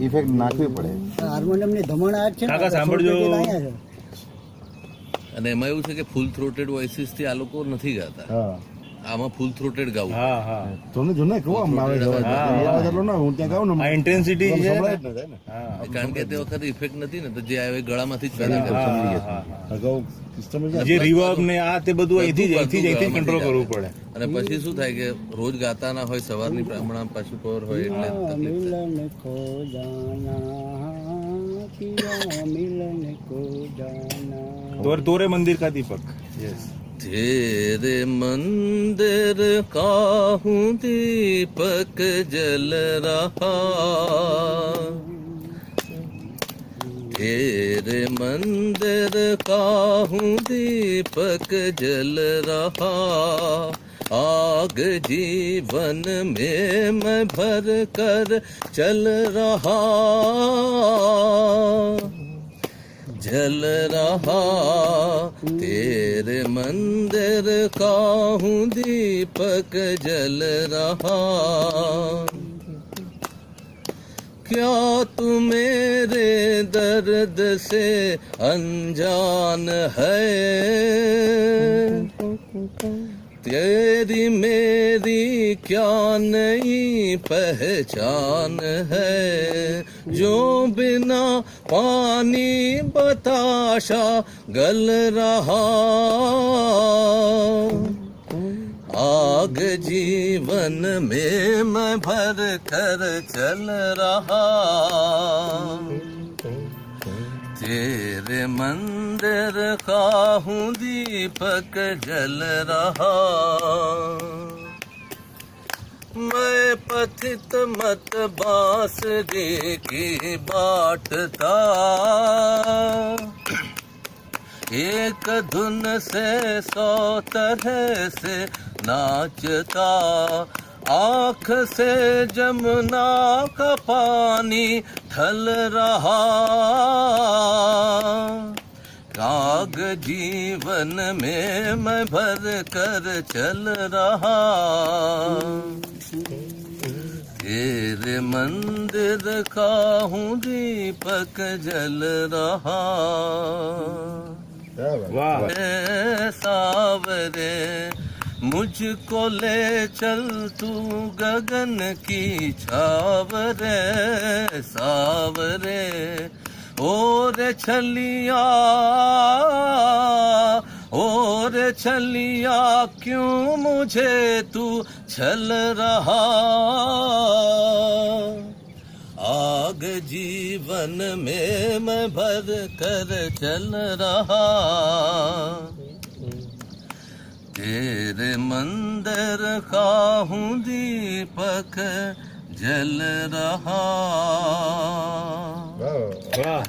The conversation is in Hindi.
ઇફેક્ટ નાખવી પડે. હાર્મોનિયમ ની ધમણ આ છે કાકા સાંભળજો. અને એમાં એવું છે કે ફૂલ થ્રોટેડ વોઇસીસ થી આ લોકો નથી ગાતા. હા આમાં ફૂલ થ્રોટેડ ગાવું. હા હા જોને જોને કહું આમ આવે છે. હું ત્યાં ગાઉં ને આ ઇન્ટેન્સિટી છે સંભળાય જ ન જાય ને. હા કારણ કે તે વખતે ઇફેક્ટ નથી ને, તો જે આવે એ ગળામાંથી જ પેદા કરે. હા, હા, અગાઉ સિસ્ટમ જે રિવર્બ ને આ તે બધું અહીંથી જ કંટ્રોલ કરવું પડે. અને પછી શું થાય કે રોજ ગાતા ના હોય, સવારની પ્રમાણ પાછું પવર હોય એટલે તકલીફ થાય. મિલન કો જાના પિયા મિલન કો જાના तोरे मंदिर का दीपक. यस. तेरे मंदिर का हूँ दीपक जल रहा, तेरे मंदिर का हूँ दीपक जल रहा, आग जीवन में मैं भर कर चल रहा, जल रहा, तेरे मंदिर का हूँ दीपक जल रहा, क्या तू मेरे दर्द से अनजान है, तेरी मेरी क्या नई पहचान है, जो बिना पानी बताशा गल रहा, आग जीवन में मैं भर कर चल रहा, तेरे मंदिर का हूँ दीपक जल रहा, मैं पथित मत बांसुरी की बाटता, एक धुन से 100 तरह से नाचता, आँख से जमुना का पानी ढल रहा, आग जीवन में मैं भर कर चल रहा, तेरे मंदिर का हूँ दीपक जल रहा, वाह. सावरे मुझको ले चल तू गगन की छाव रे, सावरे और छलिया क्यों मुझे तू छल रहा, आग जीवन में मैं भर कर चल रहा, तेरे मंदिर का हूँ दीपक जल रहा. वाह.